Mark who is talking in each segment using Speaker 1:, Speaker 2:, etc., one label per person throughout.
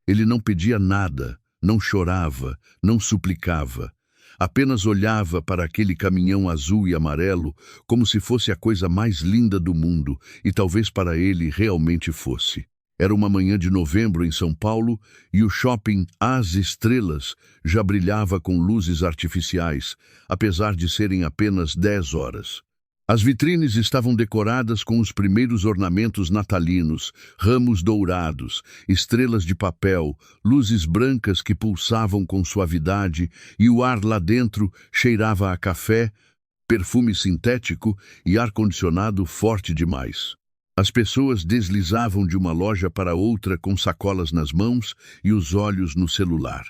Speaker 1: Ele não pedia nada, não chorava, não suplicava. Apenas olhava para aquele caminhão azul e amarelo como se fosse a coisa mais linda do mundo, e talvez para ele realmente fosse. Era uma manhã de novembro em São Paulo e o shopping As Estrelas já brilhava com luzes artificiais, apesar de serem apenas 10 horas. As vitrines estavam decoradas com os primeiros ornamentos natalinos, ramos dourados, estrelas de papel, luzes brancas que pulsavam com suavidade, e o ar lá dentro cheirava a café, perfume sintético e ar-condicionado forte demais. As pessoas deslizavam de uma loja para outra com sacolas nas mãos e os olhos no celular.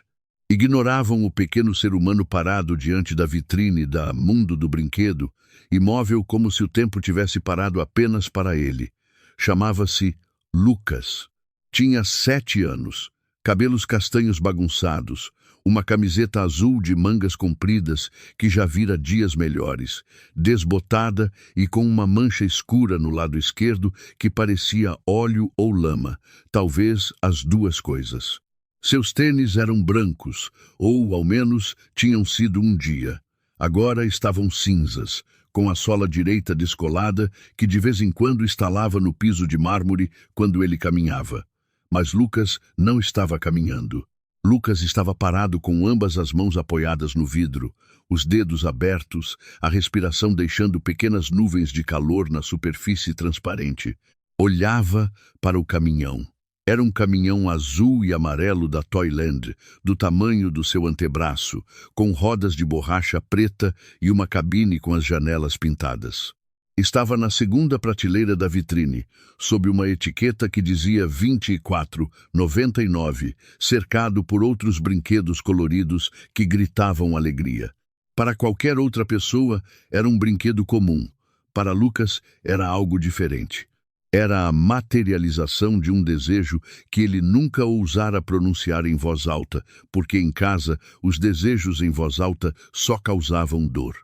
Speaker 1: Ignoravam o pequeno ser humano parado diante da vitrine da Mundo do Brinquedo, imóvel como se o tempo tivesse parado apenas para ele. Chamava-se Lucas. Tinha 7 anos, cabelos castanhos bagunçados, uma camiseta azul de mangas compridas que já vira dias melhores, desbotada e com uma mancha escura no lado esquerdo que parecia óleo ou lama, talvez as duas coisas. Seus tênis eram brancos, ou ao menos tinham sido um dia. Agora estavam cinzas, com a sola direita descolada que de vez em quando estalava no piso de mármore quando ele caminhava. Mas Lucas não estava caminhando. Lucas estava parado com ambas as mãos apoiadas no vidro, os dedos abertos, a respiração deixando pequenas nuvens de calor na superfície transparente. Olhava para o caminhão. Era um caminhão azul e amarelo da Toyland, do tamanho do seu antebraço, com rodas de borracha preta e uma cabine com as janelas pintadas. Estava na segunda prateleira da vitrine, sob uma etiqueta que dizia 24,99, cercado por outros brinquedos coloridos que gritavam alegria. Para qualquer outra pessoa, era um brinquedo comum. Para Lucas, era algo diferente. Era a materialização de um desejo que ele nunca ousara pronunciar em voz alta, porque em casa os desejos em voz alta só causavam dor.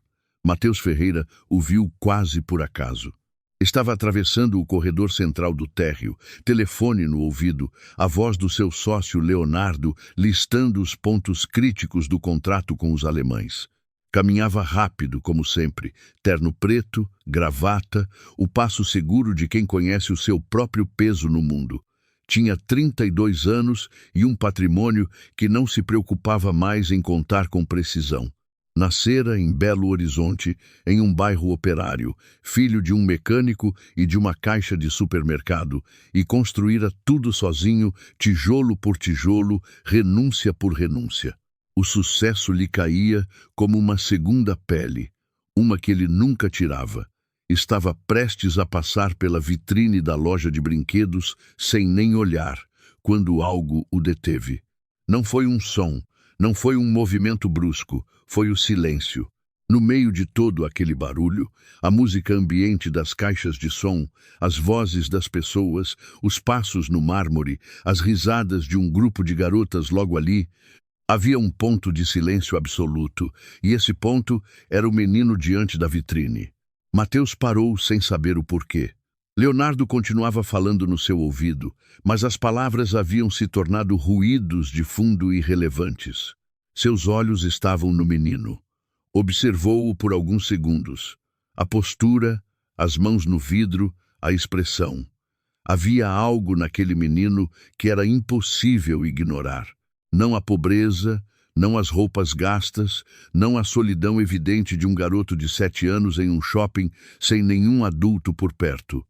Speaker 1: Matheus Ferreira o viu quase por acaso. Estava atravessando o corredor central do térreo, telefone no ouvido, a voz do seu sócio Leonardo listando os pontos críticos do contrato com os alemães. Caminhava rápido, como sempre, terno preto, gravata, o passo seguro de quem conhece o seu próprio peso no mundo. Tinha 32 anos e um patrimônio que não se preocupava mais em contar com precisão. Nascera em Belo Horizonte, em um bairro operário, filho de um mecânico e de uma caixa de supermercado, e construíra tudo sozinho, tijolo por tijolo, renúncia por renúncia. O sucesso lhe caía como uma segunda pele, uma que ele nunca tirava. Estava prestes a passar pela vitrine da loja de brinquedos sem nem olhar, quando algo o deteve. Não foi um som, não foi um movimento brusco, foi o silêncio. No meio de todo aquele barulho, a música ambiente das caixas de som, as vozes das pessoas, os passos no mármore, as risadas de um grupo de garotas logo ali, havia um ponto de silêncio absoluto, e esse ponto era o menino diante da vitrine. Matheus parou sem saber o porquê. Leonardo continuava falando no seu ouvido, mas as palavras haviam se tornado ruídos de fundo irrelevantes. Seus olhos estavam no menino. Observou-o por alguns segundos. A postura, as mãos no vidro, a expressão. Havia algo naquele menino que era impossível ignorar. Não a pobreza, não as roupas gastas, não a solidão evidente de um garoto de 7 anos em um shopping sem nenhum adulto por perto.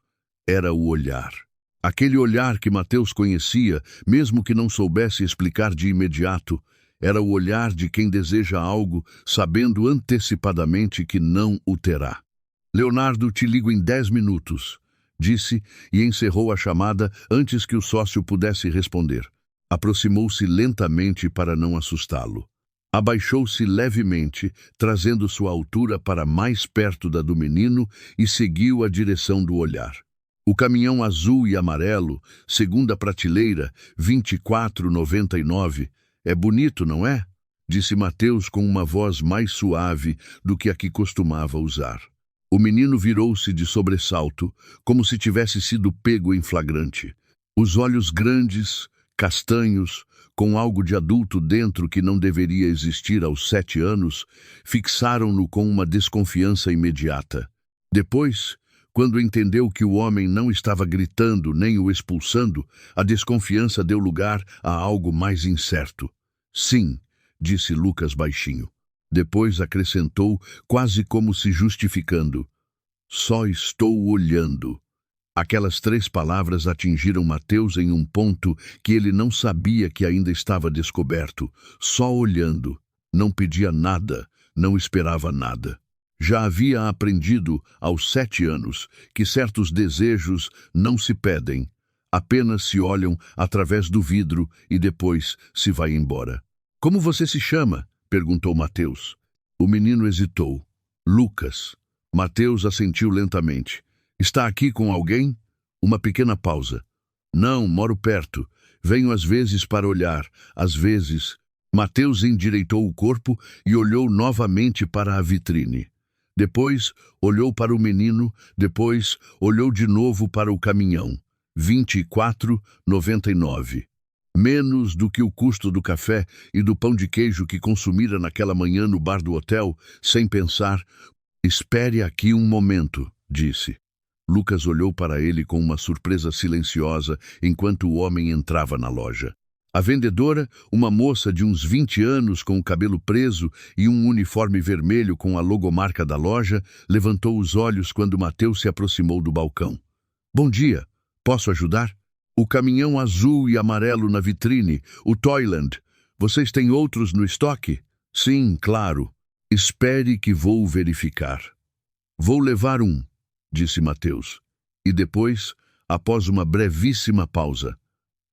Speaker 1: Era o olhar. Aquele olhar que Matheus conhecia, mesmo que não soubesse explicar de imediato, era o olhar de quem deseja algo, sabendo antecipadamente que não o terá. Leonardo, te ligo em 10 minutos, disse e encerrou a chamada antes que o sócio pudesse responder. Aproximou-se lentamente para não assustá-lo. Abaixou-se levemente, trazendo sua altura para mais perto da do menino e seguiu a direção do olhar. O caminhão azul e amarelo, segunda prateleira, 24,99. É bonito, não é? Disse Matheus com uma voz mais suave do que a que costumava usar. O menino virou-se de sobressalto, como se tivesse sido pego em flagrante. Os olhos grandes, castanhos, com algo de adulto dentro que não deveria existir aos 7 anos, fixaram-no com uma desconfiança imediata. Depois, quando entendeu que o homem não estava gritando nem o expulsando, a desconfiança deu lugar a algo mais incerto. Sim, disse Lucas baixinho. Depois acrescentou, quase como se justificando. Só estou olhando. Aquelas 3 palavras atingiram Mateus em um ponto que ele não sabia que ainda estava descoberto. Só olhando. Não pedia nada, não esperava nada. Já havia aprendido, aos 7 anos, que certos desejos não se pedem, apenas se olham através do vidro e depois se vai embora. Como você se chama? Perguntou Mateus. O menino hesitou. Lucas. Mateus assentiu lentamente. Está aqui com alguém? Uma pequena pausa. Não, moro perto. Venho às vezes para olhar, às vezes. Mateus endireitou o corpo e olhou novamente para a vitrine. Depois, olhou para o menino, depois, olhou de novo para o caminhão. 24,99. Menos do que o custo do café e do pão de queijo que consumira naquela manhã no bar do hotel, sem pensar. Espere aqui um momento, disse. Lucas olhou para ele com uma surpresa silenciosa enquanto o homem entrava na loja. A vendedora, uma moça de uns 20 anos com o cabelo preso e um uniforme vermelho com a logomarca da loja, levantou os olhos quando Mateus se aproximou do balcão. Bom dia, posso ajudar? O caminhão azul e amarelo na vitrine, o Toyland. Vocês têm outros no estoque? Sim, claro. Espere que vou verificar. Vou levar um, disse Mateus. E depois, após uma brevíssima pausa.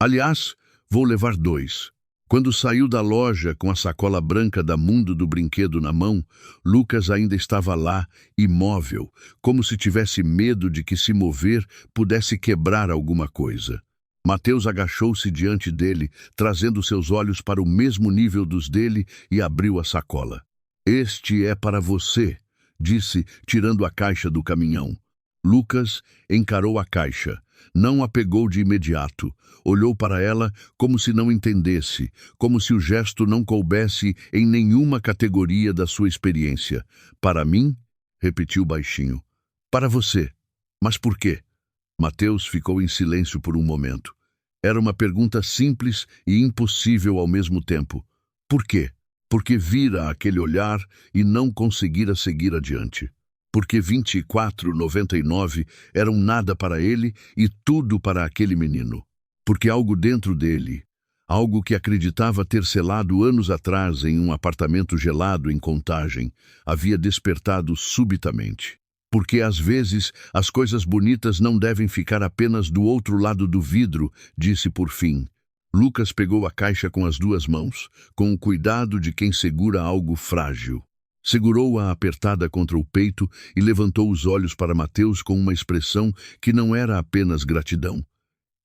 Speaker 1: Aliás, vou levar 2. Quando saiu da loja com a sacola branca da Mundo do Brinquedo na mão, Lucas ainda estava lá, imóvel, como se tivesse medo de que se mover pudesse quebrar alguma coisa. Mateus agachou-se diante dele, trazendo seus olhos para o mesmo nível dos dele e abriu a sacola. Este é para você, disse, tirando a caixa do caminhão. Lucas encarou a caixa. Não a pegou de imediato. Olhou para ela como se não entendesse, como se o gesto não coubesse em nenhuma categoria da sua experiência. Para mim? Repetiu baixinho. Para você. Mas por quê? Mateus ficou em silêncio por um momento. Era uma pergunta simples e impossível ao mesmo tempo. Por quê? Porque vira aquele olhar e não conseguira seguir adiante. Porque 24,99 eram nada para ele e tudo para aquele menino. Porque algo dentro dele, algo que acreditava ter selado anos atrás em um apartamento gelado em Contagem, havia despertado subitamente. Porque às vezes as coisas bonitas não devem ficar apenas do outro lado do vidro, disse por fim. Lucas pegou a caixa com as 2 mãos, com o cuidado de quem segura algo frágil. Segurou-a apertada contra o peito e levantou os olhos para Mateus com uma expressão que não era apenas gratidão.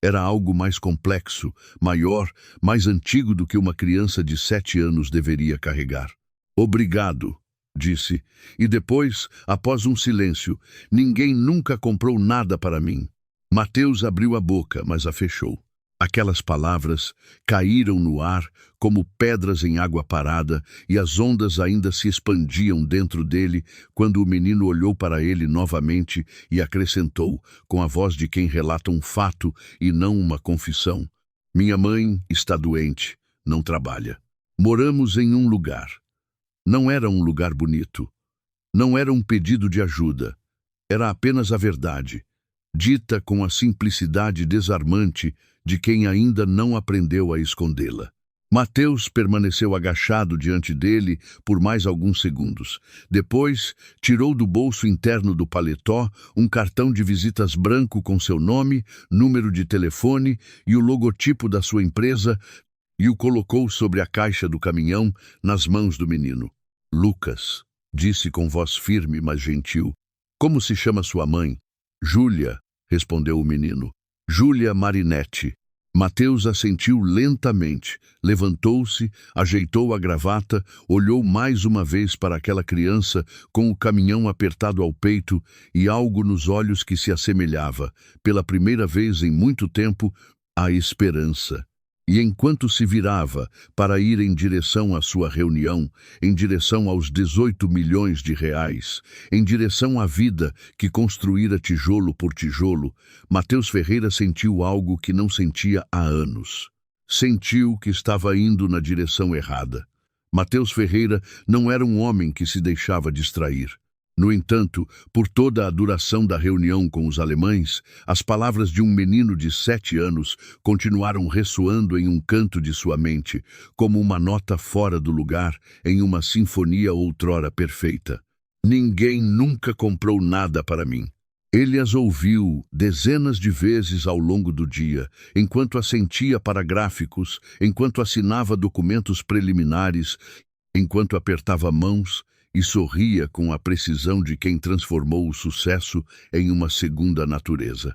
Speaker 1: Era algo mais complexo, maior, mais antigo do que uma criança de 7 anos deveria carregar. Obrigado, disse, e depois, após um silêncio, ninguém nunca comprou nada para mim. Mateus abriu a boca, mas a fechou. Aquelas palavras caíram no ar como pedras em água parada e as ondas ainda se expandiam dentro dele quando o menino olhou para ele novamente e acrescentou, com a voz de quem relata um fato e não uma confissão. Minha mãe está doente, não trabalha. Moramos em um lugar. Não era um lugar bonito. Não era um pedido de ajuda. Era apenas a verdade, dita com a simplicidade desarmante de quem ainda não aprendeu a escondê-la. Mateus permaneceu agachado diante dele por mais alguns segundos. Depois, tirou do bolso interno do paletó um cartão de visitas branco com seu nome, número de telefone e o logotipo da sua empresa e o colocou sobre a caixa do caminhão nas mãos do menino. Lucas, disse com voz firme, mas gentil. Como se chama sua mãe? Júlia, respondeu o menino. Júlia Marinetti. Mateus assentiu lentamente, levantou-se, ajeitou a gravata, olhou mais uma vez para aquela criança com o caminhão apertado ao peito e algo nos olhos que se assemelhava, pela primeira vez em muito tempo, à esperança. E enquanto se virava para ir em direção à sua reunião, em direção aos 18 milhões de reais, em direção à vida que construíra tijolo por tijolo, Mateus Ferreira sentiu algo que não sentia há anos. Sentiu que estava indo na direção errada. Mateus Ferreira não era um homem que se deixava distrair. No entanto, por toda a duração da reunião com os alemães, as palavras de um menino de 7 anos continuaram ressoando em um canto de sua mente, como uma nota fora do lugar em uma sinfonia outrora perfeita. Ninguém nunca comprou nada para mim. Ele as ouviu dezenas de vezes ao longo do dia, enquanto assentia para gráficos, enquanto assinava documentos preliminares, enquanto apertava mãos e sorria com a precisão de quem transformou o sucesso em uma segunda natureza.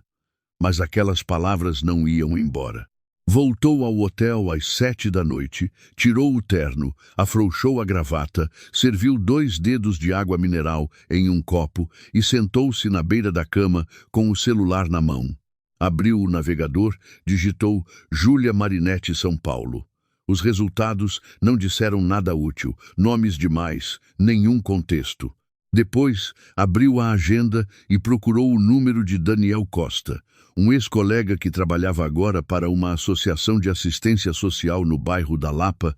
Speaker 1: Mas aquelas palavras não iam embora. Voltou ao hotel às 7 da noite, tirou o terno, afrouxou a gravata, serviu 2 dedos de água mineral em um copo e sentou-se na beira da cama com o celular na mão. Abriu o navegador, digitou Júlia Marinetti São Paulo. Os resultados não disseram nada útil, nomes demais, nenhum contexto. Depois, abriu a agenda e procurou o número de Daniel Costa, um ex-colega que trabalhava agora para uma associação de assistência social no bairro da Lapa,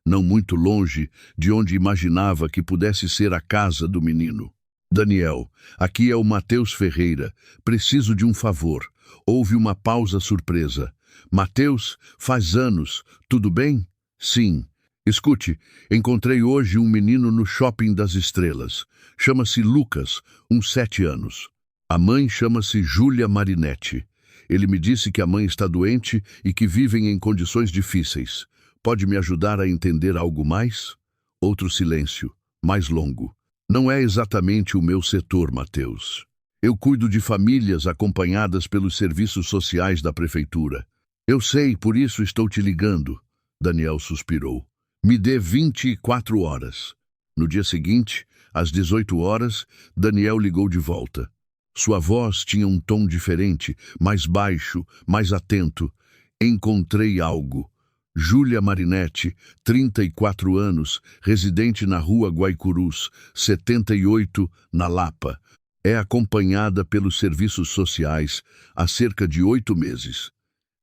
Speaker 1: não muito longe de onde imaginava que pudesse ser a casa do menino. Daniel, aqui é o Mateus Ferreira, preciso de um favor. Houve uma pausa surpresa. Mateus, faz anos, tudo bem? Sim. Escute, encontrei hoje um menino no Shopping das Estrelas. Chama-se Lucas, uns 7 anos. A mãe chama-se Júlia Marinetti. Ele me disse que a mãe está doente e que vivem em condições difíceis. Pode me ajudar a entender algo mais? Outro silêncio, mais longo. Não é exatamente o meu setor, Mateus. Eu cuido de famílias acompanhadas pelos serviços sociais da prefeitura. Eu sei, por isso estou te ligando. Daniel suspirou. Me dê 24 horas. No dia seguinte, às 18 horas, Daniel ligou de volta. Sua voz tinha um tom diferente, mais baixo, mais atento. Encontrei algo. Júlia Marinetti, 34 anos, residente na rua Guaicurus, 78, na Lapa. É acompanhada pelos serviços sociais há cerca de 8 meses.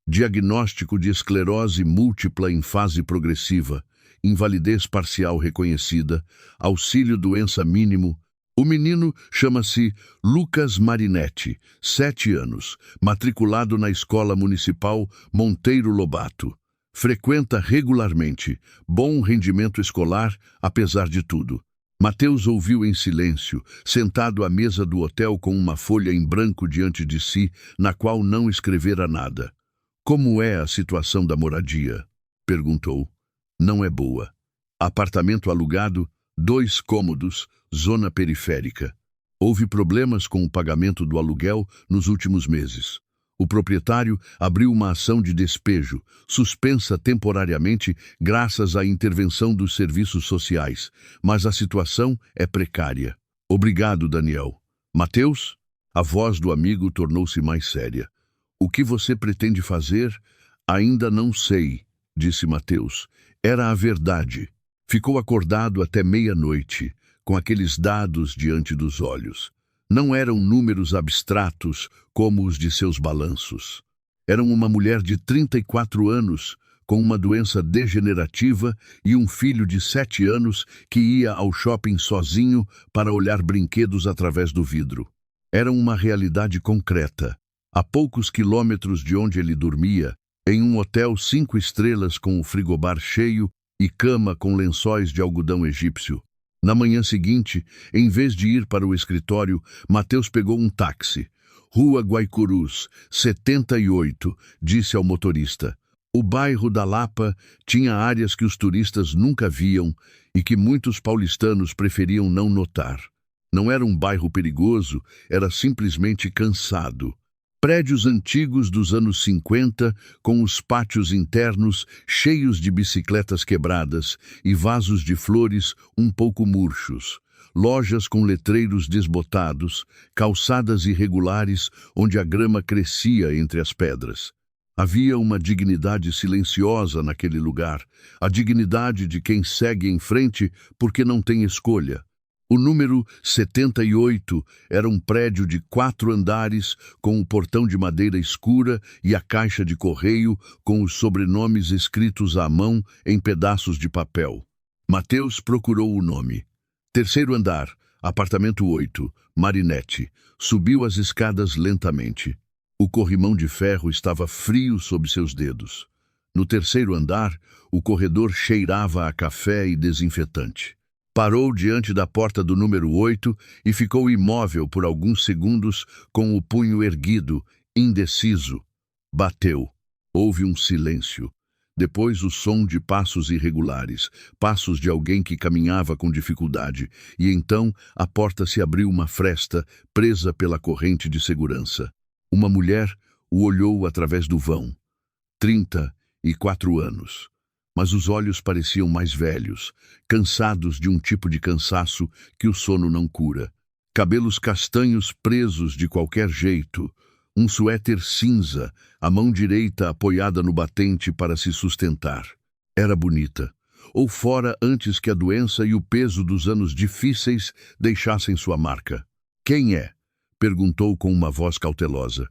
Speaker 1: Diagnóstico de esclerose múltipla em fase progressiva, invalidez parcial reconhecida, auxílio doença mínimo. O menino chama-se Lucas Marinetti, 7 anos, matriculado na Escola Municipal Monteiro Lobato. Frequenta regularmente, bom rendimento escolar, apesar de tudo. Mateus ouviu em silêncio, sentado à mesa do hotel com uma folha em branco diante de si, na qual não escrevera nada. Como é a situação da moradia? Perguntou. Não é boa. Apartamento alugado, 2 cômodos, zona periférica. Houve problemas com o pagamento do aluguel nos últimos meses. O proprietário abriu uma ação de despejo, suspensa temporariamente graças à intervenção dos serviços sociais, mas a situação é precária. Obrigado, Daniel. Mateus? A voz do amigo tornou-se mais séria. O que você pretende fazer? Ainda não sei, disse Mateus. Era a verdade. Ficou acordado até meia-noite, com aqueles dados diante dos olhos. Não eram números abstratos como os de seus balanços. Eram uma mulher de 34 anos, com uma doença degenerativa e um filho de 7 anos que ia ao shopping sozinho para olhar brinquedos através do vidro. Era uma realidade concreta. A poucos quilômetros de onde ele dormia, em um hotel 5 estrelas com o frigobar cheio e cama com lençóis de algodão egípcio. Na manhã seguinte, em vez de ir para o escritório, Mateus pegou um táxi. Rua Guaicurus, 78, disse ao motorista. O bairro da Lapa tinha áreas que os turistas nunca viam e que muitos paulistanos preferiam não notar. Não era um bairro perigoso, era simplesmente cansado. Prédios antigos dos anos 50, com os pátios internos cheios de bicicletas quebradas e vasos de flores um pouco murchos. Lojas com letreiros desbotados, calçadas irregulares onde a grama crescia entre as pedras. Havia uma dignidade silenciosa naquele lugar, a dignidade de quem segue em frente porque não tem escolha. O número 78 era um prédio de 4 andares, com o portão de madeira escura e a caixa de correio com os sobrenomes escritos à mão em pedaços de papel. Mateus procurou o nome. Terceiro andar, apartamento 8, Marinette. Subiu as escadas lentamente. O corrimão de ferro estava frio sob seus dedos. No terceiro andar, o corredor cheirava a café e desinfetante. Parou diante da porta do número 8 e ficou imóvel por alguns segundos com o punho erguido, indeciso. Bateu. Houve um silêncio. Depois o som de passos irregulares, passos de alguém que caminhava com dificuldade, e então a porta se abriu uma fresta, presa pela corrente de segurança. Uma mulher o olhou através do vão. 34 anos. Mas os olhos pareciam mais velhos, cansados de um tipo de cansaço que o sono não cura. Cabelos castanhos presos de qualquer jeito, um suéter cinza, a mão direita apoiada no batente para se sustentar. Era bonita, ou fora antes que a doença e o peso dos anos difíceis deixassem sua marca. Quem é? Perguntou com uma voz cautelosa.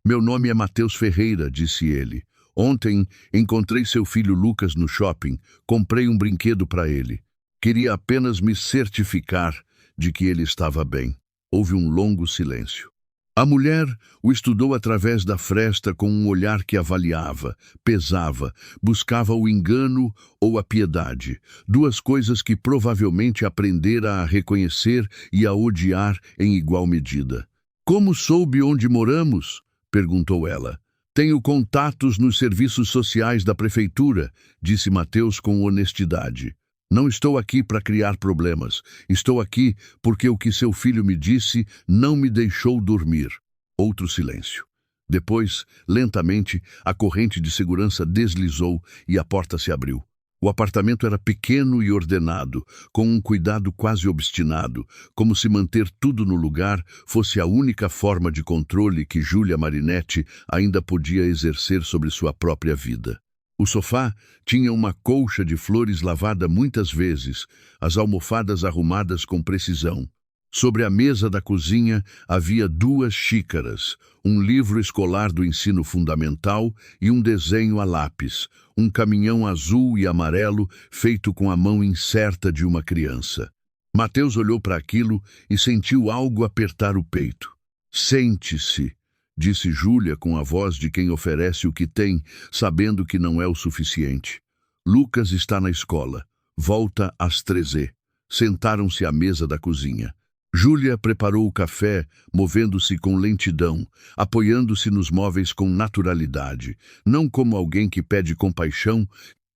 Speaker 1: Meu nome é Mateus Ferreira, disse ele. Ontem encontrei seu filho Lucas no shopping, comprei um brinquedo para ele. Queria apenas me certificar de que ele estava bem. Houve um longo silêncio. A mulher o estudou através da fresta com um olhar que avaliava, pesava, buscava o engano ou a piedade, duas coisas que provavelmente aprendera a reconhecer e a odiar em igual medida. Como soube onde moramos? Perguntou ela. Tenho contatos nos serviços sociais da prefeitura, disse Mateus com honestidade. Não estou aqui para criar problemas. Estou aqui porque o que seu filho me disse não me deixou dormir. Outro silêncio. Depois, lentamente, a corrente de segurança deslizou e a porta se abriu. O apartamento era pequeno e ordenado, com um cuidado quase obstinado, como se manter tudo no lugar fosse a única forma de controle que Júlia Marinette ainda podia exercer sobre sua própria vida. O sofá tinha uma colcha de flores lavada muitas vezes, as almofadas arrumadas com precisão. Sobre a mesa da cozinha havia 2 xícaras, um livro escolar do ensino fundamental e um desenho a lápis, um caminhão azul e amarelo feito com a mão incerta de uma criança. Mateus olhou para aquilo e sentiu algo apertar o peito. Sente-se, disse Júlia com a voz de quem oferece o que tem, sabendo que não é o suficiente. Lucas está na escola. Volta às 13h. Sentaram-se à mesa da cozinha. Júlia preparou o café, movendo-se com lentidão, apoiando-se nos móveis com naturalidade, não como alguém que pede compaixão,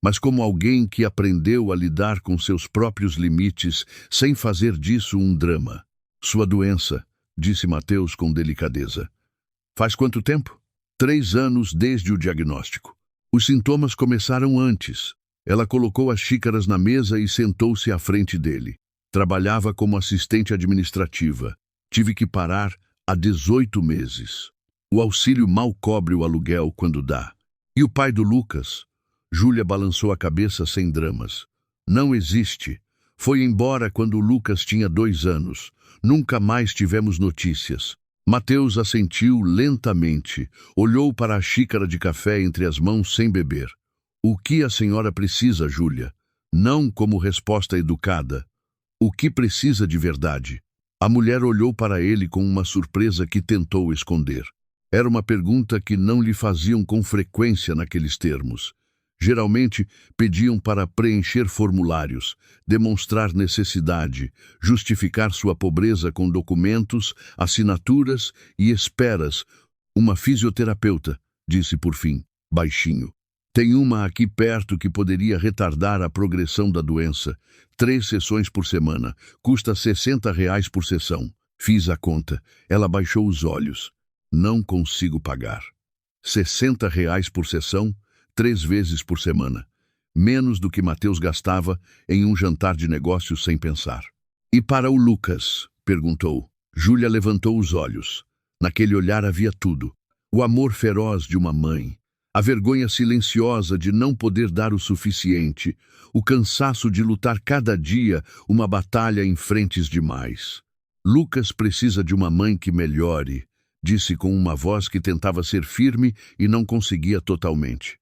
Speaker 1: mas como alguém que aprendeu a lidar com seus próprios limites sem fazer disso um drama. Sua doença, disse Mateus com delicadeza. Faz quanto tempo? 3 anos desde o diagnóstico. Os sintomas começaram antes. Ela colocou as xícaras na mesa e sentou-se à frente dele. Trabalhava como assistente administrativa. Tive que parar há 18 meses. O auxílio mal cobre o aluguel quando dá. E o pai do Lucas? Júlia balançou a cabeça sem dramas. Não existe. Foi embora quando o Lucas tinha 2 anos. Nunca mais tivemos notícias. Mateus assentiu lentamente, olhou para a xícara de café entre as mãos sem beber. O que a senhora precisa, Júlia? Não como resposta educada. O que precisa de verdade? A mulher olhou para ele com uma surpresa que tentou esconder. Era uma pergunta que não lhe faziam com frequência naqueles termos. Geralmente pediam para preencher formulários, demonstrar necessidade, justificar sua pobreza com documentos, assinaturas e esperas. Uma fisioterapeuta, disse por fim, baixinho. Tem uma aqui perto que poderia retardar a progressão da doença. 3 sessões por semana. Custa R$60 por sessão. Fiz a conta. Ela baixou os olhos. Não consigo pagar. R$60 por sessão, 3 vezes por semana. Menos do que Mateus gastava em um jantar de negócios sem pensar. E para o Lucas? Perguntou. Júlia levantou os olhos. Naquele olhar havia tudo. O amor feroz de uma mãe. A vergonha silenciosa de não poder dar o suficiente, o cansaço de lutar cada dia uma batalha em frentes demais. Lucas precisa de uma mãe que melhore, disse com uma voz que tentava ser firme e não conseguia totalmente.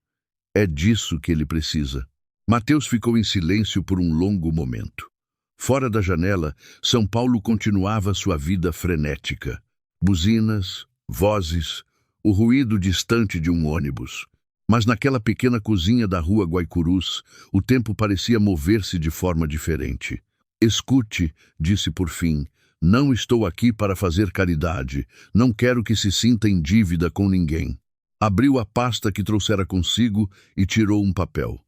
Speaker 1: É disso que ele precisa. Mateus ficou em silêncio por um longo momento. Fora da janela, São Paulo continuava sua vida frenética. Buzinas, vozes, o ruído distante de um ônibus. Mas naquela pequena cozinha da rua Guaicurus, o tempo parecia mover-se de forma diferente. Escute, disse por fim, não estou aqui para fazer caridade, não quero que se sinta em dívida com ninguém. Abriu a pasta que trouxera consigo e tirou um papel.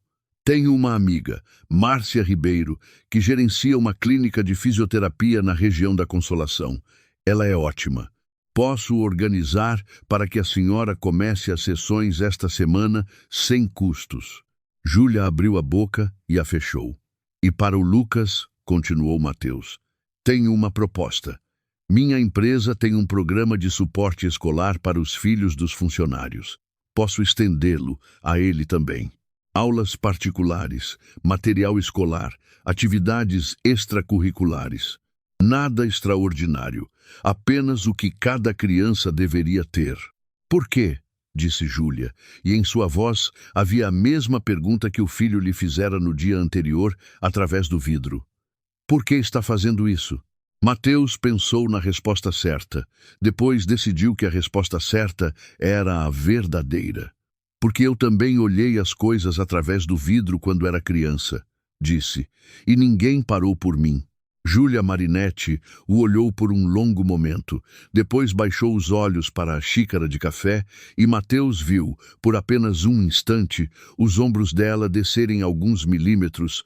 Speaker 1: Tenho uma amiga, Márcia Ribeiro, que gerencia uma clínica de fisioterapia na região da Consolação. Ela é ótima. Posso organizar para que a senhora comece as sessões esta semana sem custos. Júlia abriu a boca e a fechou. E para o Lucas, continuou Mateus, tenho uma proposta. Minha empresa tem um programa de suporte escolar para os filhos dos funcionários. Posso estendê-lo a ele também. Aulas particulares, material escolar, atividades extracurriculares. Nada extraordinário, apenas o que cada criança deveria ter. Por quê? Disse Júlia, e em sua voz havia a mesma pergunta que o filho lhe fizera no dia anterior através do vidro. Por que está fazendo isso? Mateus pensou na resposta certa, depois decidiu que a resposta certa era a verdadeira. Porque eu também olhei as coisas através do vidro quando era criança, disse, e ninguém parou por mim. Júlia Marinetti o olhou por um longo momento, depois baixou os olhos para a xícara de café e Mateus viu, por apenas um instante, os ombros dela descerem alguns milímetros,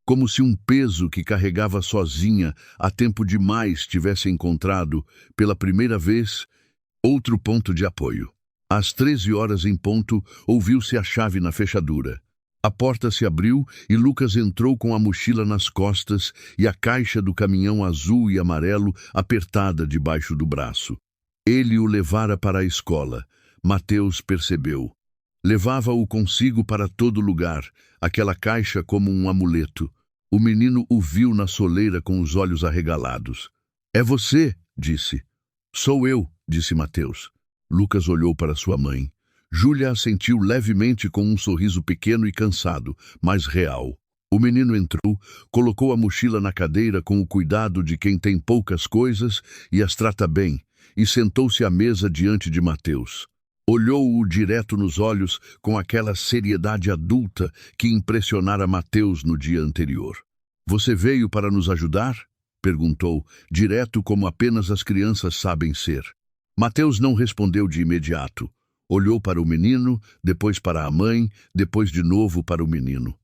Speaker 1: como se um peso que carregava sozinha há tempo demais tivesse encontrado, pela primeira vez, outro ponto de apoio. Às 13 horas em ponto, ouviu-se a chave na fechadura. A porta se abriu e Lucas entrou com a mochila nas costas e a caixa do caminhão azul e amarelo apertada debaixo do braço. Ele o levara para a escola. Mateus percebeu. Levava-o consigo para todo lugar, aquela caixa como um amuleto. O menino o viu na soleira com os olhos arregalados. É você, disse. Sou eu, disse Mateus. Lucas olhou para sua mãe. Júlia assentiu levemente com um sorriso pequeno e cansado, mas real. O menino entrou, colocou a mochila na cadeira com o cuidado de quem tem poucas coisas e as trata bem, e sentou-se à mesa diante de Mateus. Olhou-o direto nos olhos com aquela seriedade adulta que impressionara Mateus no dia anterior. Você veio para nos ajudar? Perguntou, direto como apenas as crianças sabem ser. Mateus não respondeu de imediato. Olhou para o menino, depois para a mãe, depois de novo para o menino.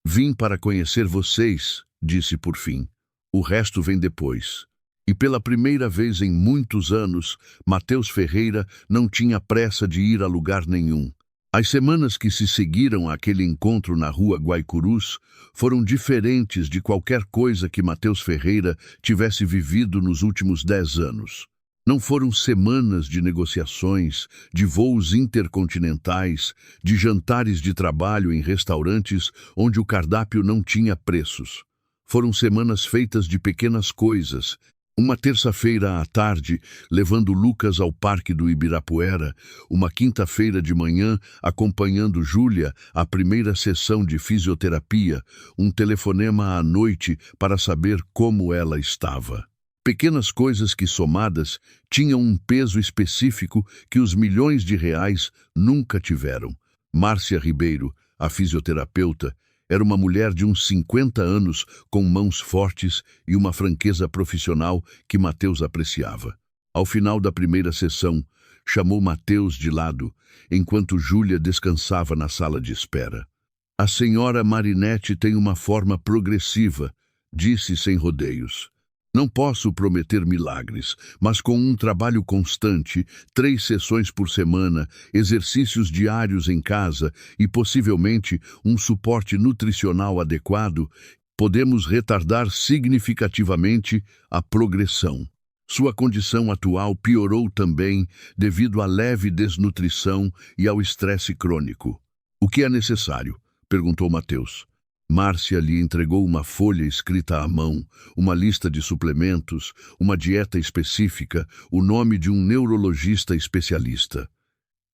Speaker 1: Vim para conhecer vocês, disse por fim. O resto vem depois. E pela primeira vez em muitos anos, Mateus Ferreira não tinha pressa de ir a lugar nenhum. As semanas que se seguiram àquele encontro na rua Guaicurus foram diferentes de qualquer coisa que Mateus Ferreira tivesse vivido nos últimos 10 anos. Não foram semanas de negociações, de voos intercontinentais, de jantares de trabalho em restaurantes onde o cardápio não tinha preços. Foram semanas feitas de pequenas coisas. Uma terça-feira à tarde, levando Lucas ao Parque do Ibirapuera, uma quinta-feira de manhã, acompanhando Júlia à primeira sessão de fisioterapia, um telefonema à noite para saber como ela estava. Pequenas coisas que, somadas, tinham um peso específico que os milhões de reais nunca tiveram. Márcia Ribeiro, a fisioterapeuta, era uma mulher de uns 50 anos, com mãos fortes e uma franqueza profissional que Mateus apreciava. Ao final da primeira sessão, chamou Mateus de lado, enquanto Júlia descansava na sala de espera. A senhora Marinetti tem uma forma progressiva, disse sem rodeios. Não posso prometer milagres, mas com um trabalho constante, 3 sessões por semana, exercícios diários em casa e possivelmente um suporte nutricional adequado, podemos retardar significativamente a progressão. Sua condição atual piorou também devido à leve desnutrição e ao estresse crônico. "O que é necessário?" perguntou Mateus. Márcia lhe entregou uma folha escrita à mão, uma lista de suplementos, uma dieta específica, o nome de um neurologista especialista.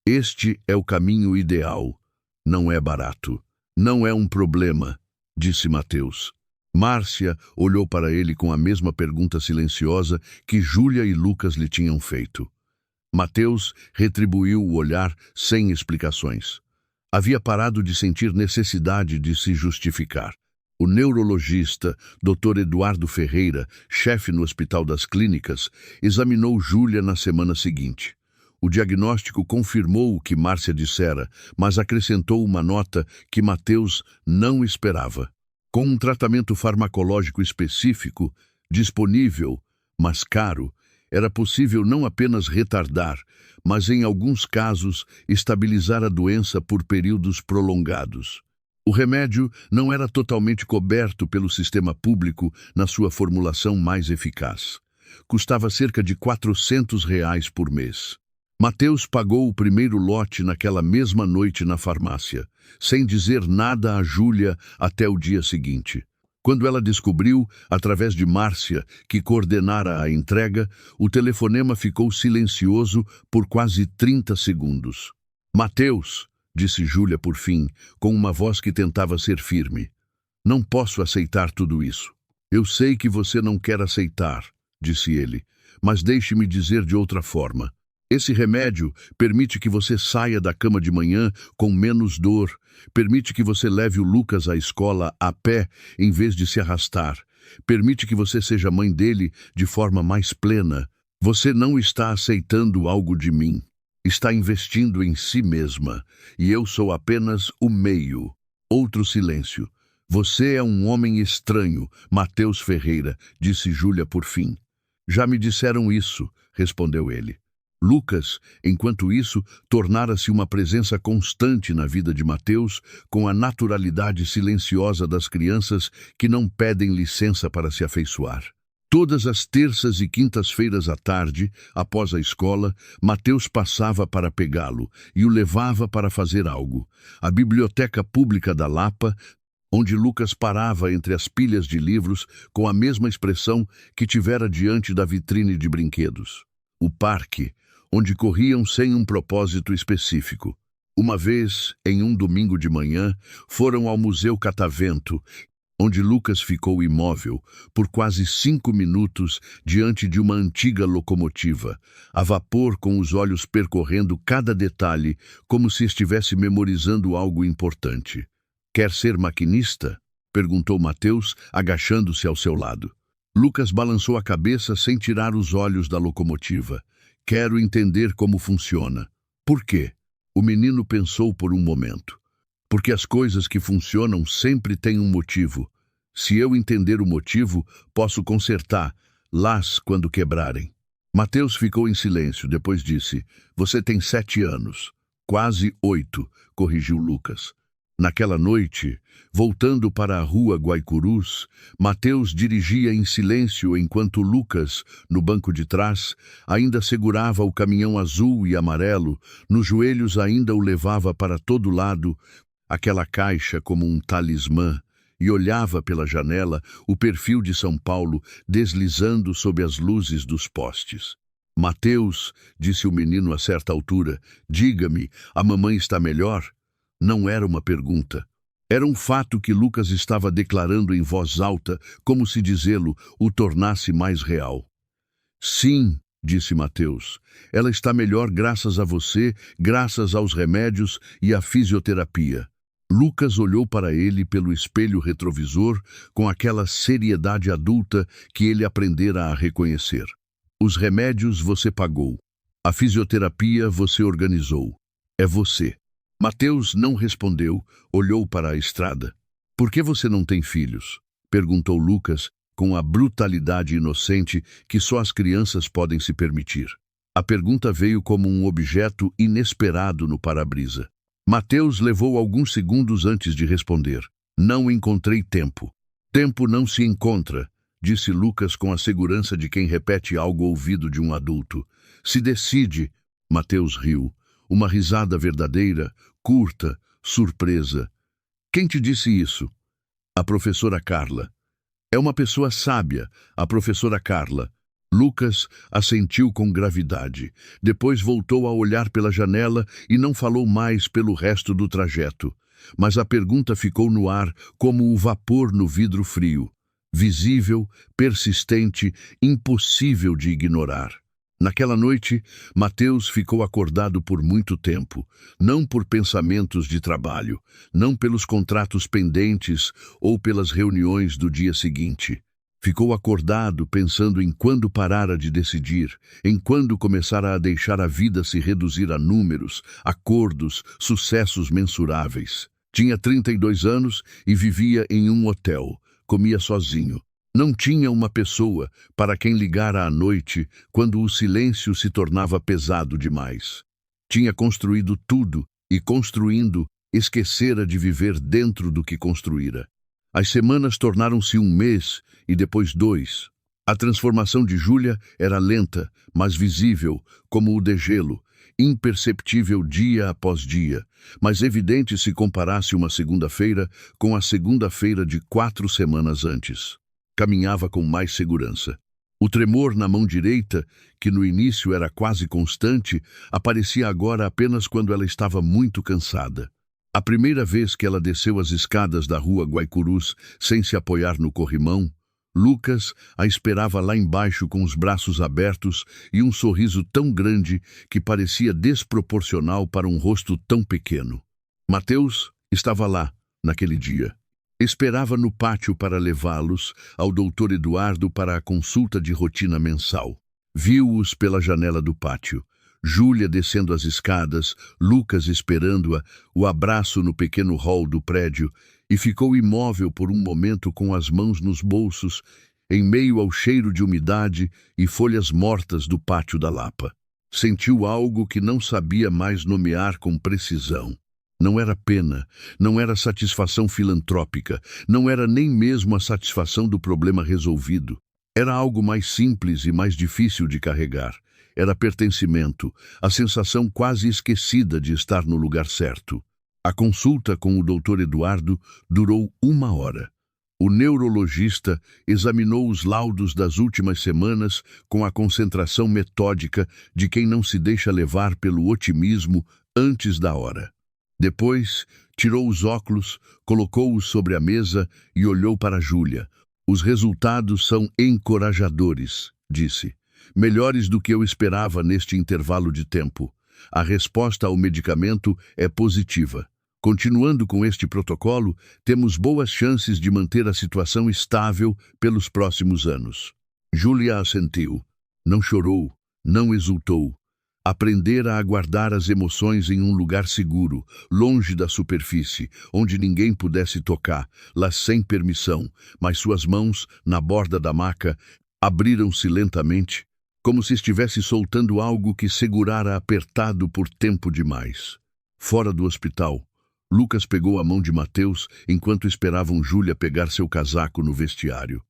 Speaker 1: "Este é o caminho ideal. Não é barato. Não é um problema", disse Mateus. Márcia olhou para ele com a mesma pergunta silenciosa que Júlia e Lucas lhe tinham feito. Mateus retribuiu o olhar sem explicações. Havia parado de sentir necessidade de se justificar. O neurologista, Dr. Eduardo Ferreira, chefe no Hospital das Clínicas, examinou Júlia na semana seguinte. O diagnóstico confirmou o que Márcia dissera, mas acrescentou uma nota que Mateus não esperava. Com um tratamento farmacológico específico, disponível, mas caro, era possível não apenas retardar, mas em alguns casos estabilizar a doença por períodos prolongados. O remédio não era totalmente coberto pelo sistema público na sua formulação mais eficaz. Custava cerca de R$ 400 por mês. Mateus pagou o primeiro lote naquela mesma noite na farmácia, sem dizer nada a Júlia até o dia seguinte. Quando ela descobriu, através de Márcia, que coordenara a entrega, o telefonema ficou silencioso por quase 30 segundos. "Mateus", disse Júlia por fim, com uma voz que tentava ser firme. "Não posso aceitar tudo isso." "Eu sei que você não quer aceitar", disse ele, "mas deixe-me dizer de outra forma. Esse remédio permite que você saia da cama de manhã com menos dor, permite que você leve o Lucas à escola a pé em vez de se arrastar, permite que você seja mãe dele de forma mais plena. Você não está aceitando algo de mim. Está investindo em si mesma, e eu sou apenas o meio." Outro silêncio. "Você é um homem estranho, Mateus Ferreira", disse Júlia por fim. "Já me disseram isso", respondeu ele. Lucas, enquanto isso, tornara-se uma presença constante na vida de Mateus, com a naturalidade silenciosa das crianças que não pedem licença para se afeiçoar. Todas as terças e quintas-feiras à tarde, após a escola, Mateus passava para pegá-lo e o levava para fazer algo. A biblioteca pública da Lapa, onde Lucas parava entre as pilhas de livros com a mesma expressão que tivera diante da vitrine de brinquedos. O parque, onde corriam sem um propósito específico. Uma vez, em um domingo de manhã, foram ao Museu Catavento, onde Lucas ficou imóvel por quase 5 minutos diante de uma antiga locomotiva, a vapor, com os olhos percorrendo cada detalhe, como se estivesse memorizando algo importante. "Quer ser maquinista?" perguntou Mateus, agachando-se ao seu lado. Lucas balançou a cabeça sem tirar os olhos da locomotiva. "Quero entender como funciona." "Por quê?" O menino pensou por um momento. "Porque as coisas que funcionam sempre têm um motivo. Se eu entender o motivo, posso consertá-las quando quebrarem." Mateus ficou em silêncio, depois disse: "Você tem 7 anos. Quase 8, corrigiu Lucas. Naquela noite, voltando para a rua Guaicurus, Mateus dirigia em silêncio enquanto Lucas, no banco de trás, ainda segurava o caminhão azul e amarelo, nos joelhos ainda o levava para todo lado, aquela caixa como um talismã, e olhava pela janela o perfil de São Paulo deslizando sob as luzes dos postes. "Mateus", disse o menino a certa altura, "diga-me, a mamãe está melhor?" Não era uma pergunta. Era um fato que Lucas estava declarando em voz alta, como se dizê-lo o tornasse mais real. "Sim", disse Mateus, "ela está melhor graças a você, graças aos remédios e à fisioterapia." Lucas olhou para ele pelo espelho retrovisor com aquela seriedade adulta que ele aprendera a reconhecer. "Os remédios você pagou. A fisioterapia você organizou. É você." Mateus não respondeu, olhou para a estrada. "Por que você não tem filhos?" perguntou Lucas, com a brutalidade inocente que só as crianças podem se permitir. A pergunta veio como um objeto inesperado no para-brisa. Mateus levou alguns segundos antes de responder. "Não encontrei tempo." "Tempo não se encontra", disse Lucas com a segurança de quem repete algo ouvido de um adulto. Se decide. Mateus riu. Uma risada verdadeira, curta, surpresa. Quem te disse isso? A professora Carla. É uma pessoa sábia, a professora Carla. Lucas assentiu com gravidade. Depois voltou a olhar pela janela e não falou mais pelo resto do trajeto. Mas a pergunta ficou no ar como o vapor no vidro frio. Visível, persistente, impossível de ignorar. Naquela noite, Mateus ficou acordado por muito tempo, não por pensamentos de trabalho, não pelos contratos pendentes ou pelas reuniões do dia seguinte. Ficou acordado pensando em quando parara de decidir, em quando começara a deixar a vida se reduzir a números, acordos, sucessos mensuráveis. Tinha 32 anos e vivia em um hotel, comia sozinho. Não tinha uma pessoa para quem ligar à noite quando o silêncio se tornava pesado demais. Tinha construído tudo e, construindo, esquecera de viver dentro do que construíra. As semanas tornaram-se um mês e depois 2. A transformação de Júlia era lenta, mas visível, como o degelo, imperceptível dia após dia, mas evidente se comparasse uma segunda-feira com a segunda-feira de 4 semanas antes. Caminhava com mais segurança. O tremor na mão direita, que no início era quase constante, aparecia agora apenas quando ela estava muito cansada. A primeira vez que ela desceu as escadas da rua Guaicurus sem se apoiar no corrimão, Lucas a esperava lá embaixo com os braços abertos e um sorriso tão grande que parecia desproporcional para um rosto tão pequeno. Mateus estava lá, naquele dia. Esperava no pátio para levá-los ao Dr. Eduardo para a consulta de rotina mensal. Viu-os pela janela do pátio. Júlia descendo as escadas, Lucas esperando-a, o abraço no pequeno hall do prédio, e ficou imóvel por um momento com as mãos nos bolsos, em meio ao cheiro de umidade e folhas mortas do pátio da Lapa. Sentiu algo que não sabia mais nomear com precisão. Não era pena, não era satisfação filantrópica, não era nem mesmo a satisfação do problema resolvido. Era algo mais simples e mais difícil de carregar. Era pertencimento, a sensação quase esquecida de estar no lugar certo. A consulta com o Dr. Eduardo durou 1 hora. O neurologista examinou os laudos das últimas semanas com a concentração metódica de quem não se deixa levar pelo otimismo antes da hora. Depois, tirou os óculos, colocou-os sobre a mesa e olhou para Júlia. Os resultados são encorajadores, disse. Melhores do que eu esperava neste intervalo de tempo. A resposta ao medicamento é positiva. Continuando com este protocolo, temos boas chances de manter a situação estável pelos próximos anos. Júlia assentiu. Não chorou, não exultou. Aprendera a guardar as emoções em um lugar seguro, longe da superfície, onde ninguém pudesse tocar, lá sem permissão, mas suas mãos, na borda da maca, abriram-se lentamente, como se estivesse soltando algo que segurara apertado por tempo demais. Fora do hospital, Lucas pegou a mão de Mateus enquanto esperavam Júlia pegar seu casaco no vestiário.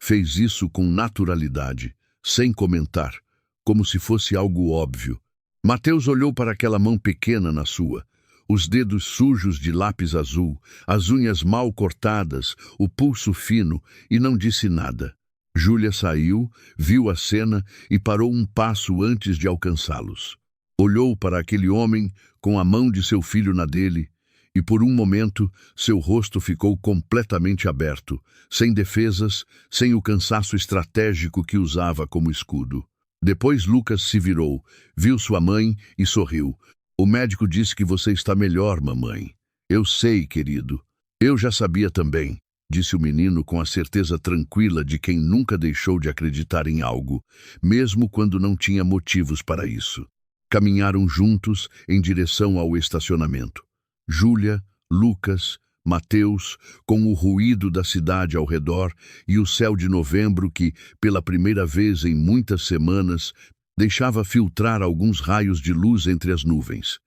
Speaker 1: Fez isso com naturalidade, sem comentar, como se fosse algo óbvio. Mateus olhou para aquela mão pequena na sua, os dedos sujos de lápis azul, as unhas mal cortadas, o pulso fino, e não disse nada. Júlia saiu, viu a cena e parou um passo antes de alcançá-los. Olhou para aquele homem com a mão de seu filho na dele, e por um momento seu rosto ficou completamente aberto, sem defesas, sem o cansaço estratégico que usava como escudo. Depois Lucas se virou, viu sua mãe e sorriu. O médico disse que você está melhor, mamãe. Eu sei, querido. Eu já sabia também, disse o menino com a certeza tranquila de quem nunca deixou de acreditar em algo, mesmo quando não tinha motivos para isso. Caminharam juntos em direção ao estacionamento. Júlia, Lucas, Mateus, com o ruído da cidade ao redor e o céu de novembro que, pela primeira vez em muitas semanas, deixava filtrar alguns raios de luz entre as nuvens.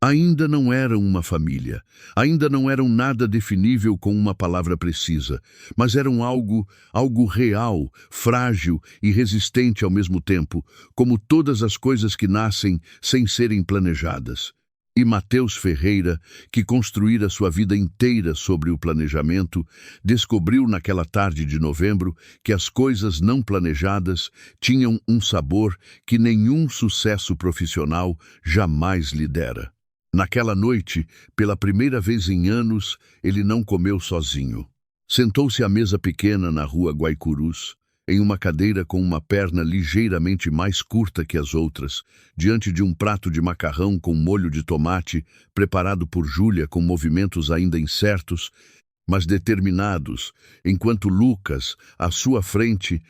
Speaker 1: Ainda não eram uma família, ainda não eram nada definível com uma palavra precisa, mas eram algo real, frágil e resistente ao mesmo tempo, como todas as coisas que nascem sem serem planejadas. E Mateus Ferreira, que construíra sua vida inteira sobre o planejamento, descobriu naquela tarde de novembro que as coisas não planejadas tinham um sabor que nenhum sucesso profissional jamais lhe dera. Naquela noite, pela primeira vez em anos, ele não comeu sozinho. Sentou-se à mesa pequena na rua Guaicurus, em uma cadeira com uma perna ligeiramente mais curta que as outras, diante de um prato de macarrão com molho de tomate, preparado por Júlia com movimentos ainda incertos, mas determinados, enquanto Lucas, à sua frente,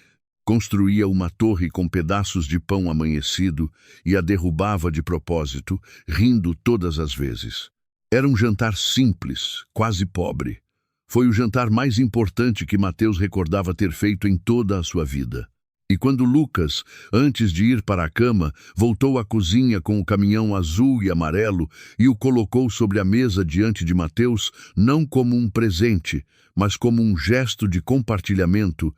Speaker 1: construía uma torre com pedaços de pão amanhecido e a derrubava de propósito, rindo todas as vezes. Era um jantar simples, quase pobre. Foi o jantar mais importante que Mateus recordava ter feito em toda a sua vida. E quando Lucas, antes de ir para a cama, voltou à cozinha com o caminhão azul e amarelo e o colocou sobre a mesa diante de Mateus, não como um presente, mas como um gesto de compartilhamento,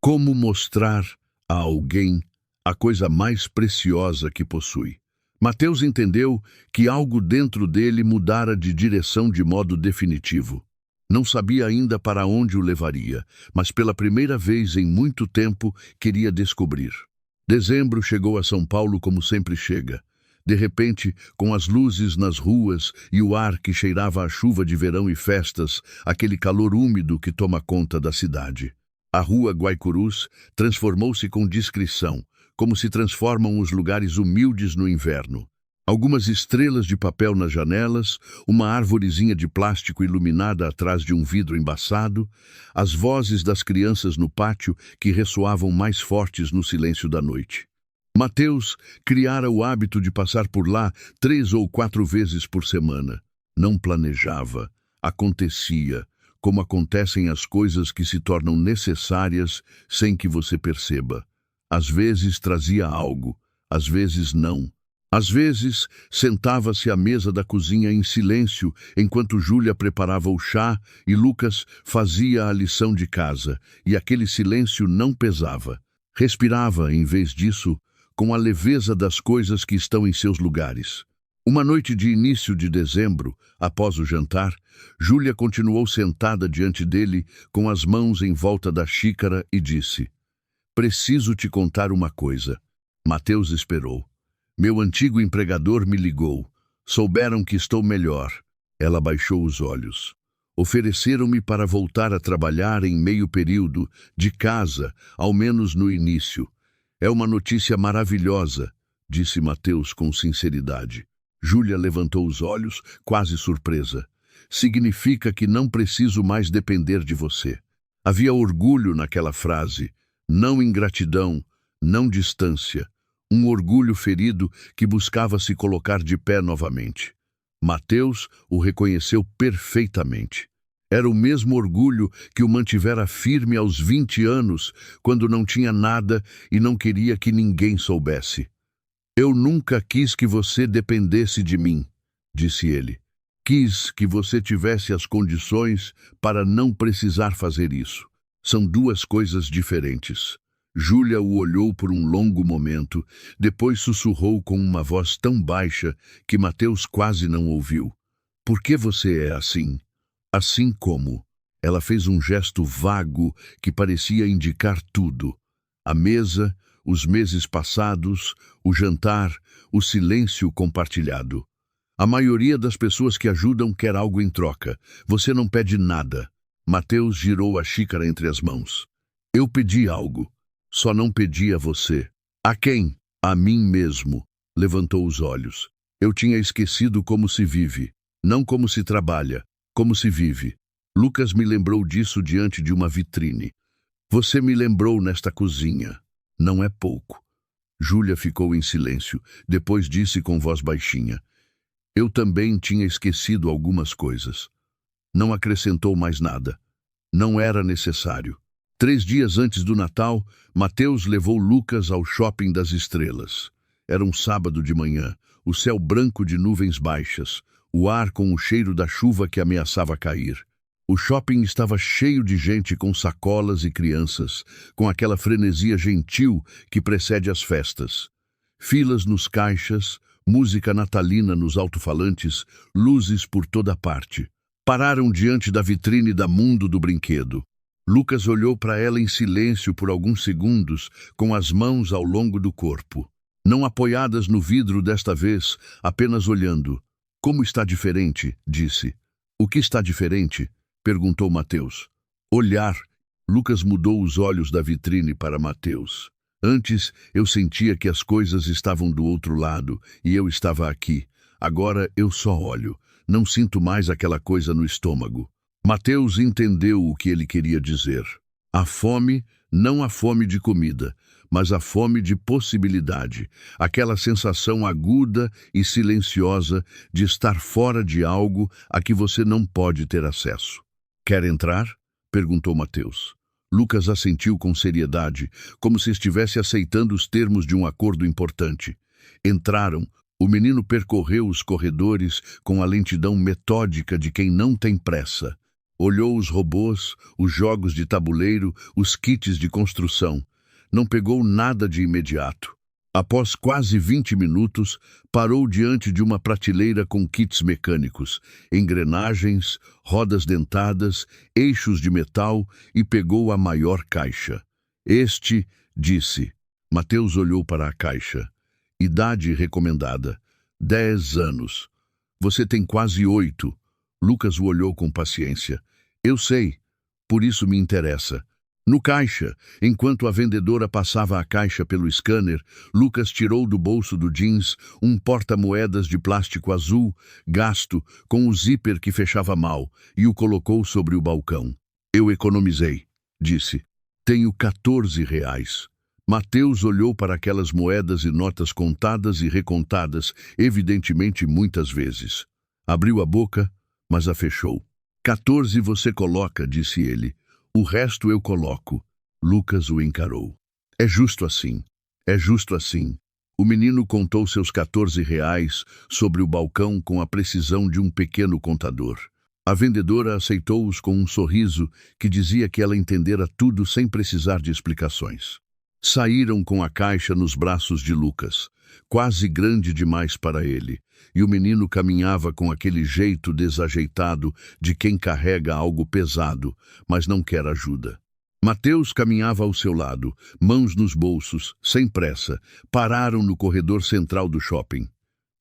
Speaker 1: como mostrar a alguém a coisa mais preciosa que possui. Mateus entendeu que algo dentro dele mudara de direção de modo definitivo. Não sabia ainda para onde o levaria, mas pela primeira vez em muito tempo queria descobrir. Dezembro chegou a São Paulo como sempre chega. De repente, com as luzes nas ruas e o ar que cheirava a chuva de verão e festas, aquele calor úmido que toma conta da cidade. A rua Guaicurus transformou-se com discrição, como se transformam os lugares humildes no inverno. Algumas estrelas de papel nas janelas, uma árvorezinha de plástico iluminada atrás de um vidro embaçado, as vozes das crianças no pátio que ressoavam mais fortes no silêncio da noite. Mateus criara o hábito de passar por lá 3 ou 4 vezes por semana. Não planejava, acontecia, como acontecem as coisas que se tornam necessárias sem que você perceba. Às vezes trazia algo, às vezes não. Às vezes sentava-se à mesa da cozinha em silêncio enquanto Júlia preparava o chá e Lucas fazia a lição de casa, e aquele silêncio não pesava. Respirava, em vez disso, com a leveza das coisas que estão em seus lugares. Uma noite de início de dezembro, após o jantar, Júlia continuou sentada diante dele, com as mãos em volta da xícara, e disse: "Preciso te contar uma coisa." Mateus esperou. "Meu antigo empregador me ligou. Souberam que estou melhor." Ela baixou os olhos. "Ofereceram-me para voltar a trabalhar em meio período, de casa, ao menos no início. É uma notícia maravilhosa", disse Mateus com sinceridade. Júlia levantou os olhos, quase surpresa. "Significa que não preciso mais depender de você." Havia orgulho naquela frase, não ingratidão, não distância. Um orgulho ferido que buscava se colocar de pé novamente. Mateus o reconheceu perfeitamente. Era o mesmo orgulho que o mantivera firme aos 20 anos, quando não tinha nada e não queria que ninguém soubesse. "Eu nunca quis que você dependesse de mim", disse ele. "Quis que você tivesse as condições para não precisar fazer isso. São duas coisas diferentes." Júlia o olhou por um longo momento, depois sussurrou com uma voz tão baixa que Mateus quase não ouviu. "Por que você é assim?" "Assim como?" Ela fez um gesto vago que parecia indicar tudo. A mesa, os meses passados, o jantar, o silêncio compartilhado. "A maioria das pessoas que ajudam quer algo em troca. Você não pede nada." Mateus girou a xícara entre as mãos. "Eu pedi algo. Só não pedi a você." "A quem?" "A mim mesmo." Levantou os olhos. "Eu tinha esquecido como se vive. Não como se trabalha, como se vive." Lucas me lembrou disso diante de uma vitrine. "Você me lembrou nesta cozinha. Não é pouco." Júlia ficou em silêncio. Depois disse com voz baixinha: "Eu também tinha esquecido algumas coisas." Não acrescentou mais nada. Não era necessário. 3 dias antes do Natal, Mateus levou Lucas ao Shopping das Estrelas. Era um sábado de manhã. o céu branco de nuvens baixas, o ar com o cheiro da chuva que ameaçava cair. O shopping estava cheio de gente com sacolas e crianças, com aquela frenesia gentil que precede as festas. Filas nos caixas, música natalina nos alto-falantes, luzes por toda parte. Pararam diante da vitrine da Mundo do Brinquedo. Lucas olhou para ela em silêncio por alguns segundos, com as mãos ao longo do corpo. Não apoiadas no vidro desta vez, apenas olhando. Como está diferente, disse. O que está diferente? Perguntou Mateus. Olhar. Lucas mudou os olhos da vitrine para Mateus. Antes, eu sentia que as coisas estavam do outro lado e eu estava aqui. Agora eu só olho. Não sinto mais aquela coisa no estômago. Mateus entendeu o que ele queria dizer. A fome, não a fome de comida, mas a fome de possibilidade. Aquela sensação aguda e silenciosa de estar fora de algo a que você não pode ter acesso. Quer entrar? Perguntou Mateus. Lucas assentiu com seriedade, como se estivesse aceitando os termos de um acordo importante. Entraram. O menino percorreu os corredores com a lentidão metódica de quem não tem pressa. Olhou os robôs, os jogos de tabuleiro, os kits de construção. Não pegou nada de imediato. Após quase 20 minutos, parou diante de uma prateleira com kits mecânicos, engrenagens, rodas dentadas, eixos de metal e pegou a maior caixa. Este, disse. Mateus olhou para a caixa. Idade recomendada. 10 anos. Você tem quase 8. Lucas o olhou com paciência. Eu sei. Por isso me interessa. No caixa, enquanto a vendedora passava a caixa pelo scanner, Lucas tirou do bolso do jeans um porta-moedas de plástico azul, gasto, com o zíper que fechava mal, e o colocou sobre o balcão. Eu economizei, disse. Tenho 14 reais. Mateus olhou para aquelas moedas e notas contadas e recontadas, evidentemente muitas vezes. Abriu a boca, mas a fechou. 14 você coloca, disse ele. O resto eu coloco. Lucas o encarou. É justo assim. É justo assim. O menino contou seus 14 reais sobre o balcão com a precisão de um pequeno contador. A vendedora aceitou-os com um sorriso que dizia que ela entendera tudo sem precisar de explicações. Saíram com a caixa nos braços de Lucas, quase grande demais para ele, e o menino caminhava com aquele jeito desajeitado de quem carrega algo pesado, mas não quer ajuda. Mateus caminhava ao seu lado, mãos nos bolsos, sem pressa. Pararam no corredor central do shopping.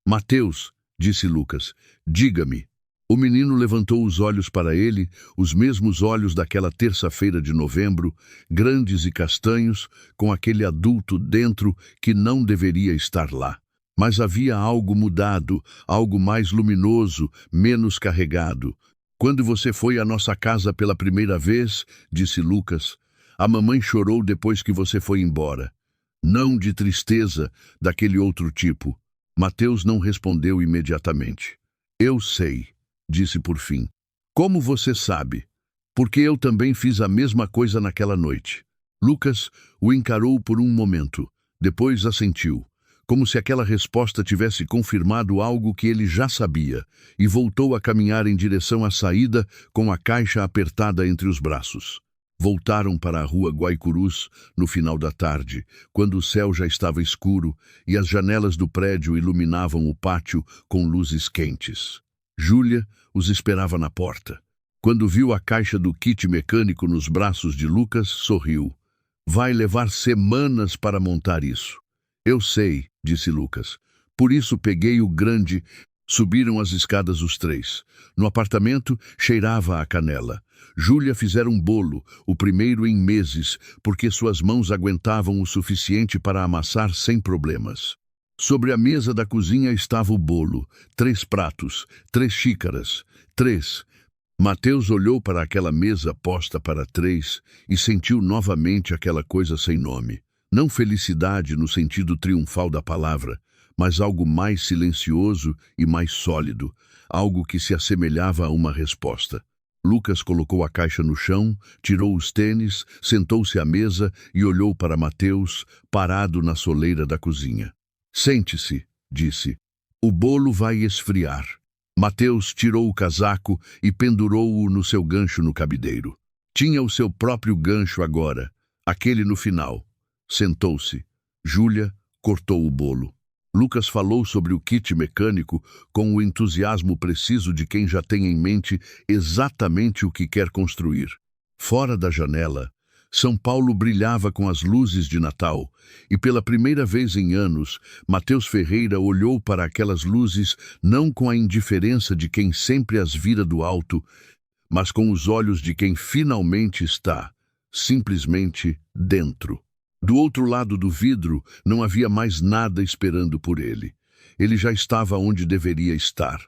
Speaker 1: Mateus, disse Lucas, diga-me. O menino levantou os olhos para ele, os mesmos olhos daquela terça-feira de novembro, grandes e castanhos, com aquele adulto dentro que não deveria estar lá. Mas havia algo mudado, algo mais luminoso, menos carregado. Quando você foi à nossa casa pela primeira vez, disse Lucas, a mamãe chorou depois que você foi embora. Não de tristeza, daquele outro tipo. Mateus não respondeu imediatamente. Eu sei. Disse por fim. Como você sabe? Porque eu também fiz a mesma coisa naquela noite. Lucas o encarou por um momento, depois assentiu, como se aquela resposta tivesse confirmado algo que ele já sabia, e voltou a caminhar em direção à saída com a caixa apertada entre os braços. Voltaram para a rua Guaicurus no final da tarde, quando o céu já estava escuro e as janelas do prédio iluminavam o pátio com luzes quentes. Júlia os esperava na porta. Quando viu a caixa do kit mecânico nos braços de Lucas, sorriu. Vai levar semanas para montar isso. Eu sei, disse Lucas. Por isso peguei o grande. Subiram as escadas os três. No apartamento, cheirava a canela. Júlia fizera um bolo, o primeiro em meses, porque suas mãos aguentavam o suficiente para amassar sem problemas. Sobre a mesa da cozinha estava o bolo, 3 pratos, 3 xícaras, 3. Mateus olhou para aquela mesa posta para 3 e sentiu novamente aquela coisa sem nome. Não felicidade no sentido triunfal da palavra, mas algo mais silencioso e mais sólido, algo que se assemelhava a uma resposta. Lucas colocou a caixa no chão, tirou os tênis, sentou-se à mesa e olhou para Mateus, parado na soleira da cozinha. Sente-se, disse. O bolo vai esfriar. Mateus tirou o casaco e pendurou-o no seu gancho no cabideiro. Tinha o seu próprio gancho agora, aquele no final. Sentou-se. Júlia cortou o bolo. Lucas falou sobre o kit mecânico com o entusiasmo preciso de quem já tem em mente exatamente o que quer construir. Fora da janela, São Paulo brilhava com as luzes de Natal, e pela primeira vez em anos, Mateus Ferreira olhou para aquelas luzes não com a indiferença de quem sempre as vira do alto, mas com os olhos de quem finalmente está, simplesmente, dentro. Do outro lado do vidro não havia mais nada esperando por ele. Ele já estava onde deveria estar,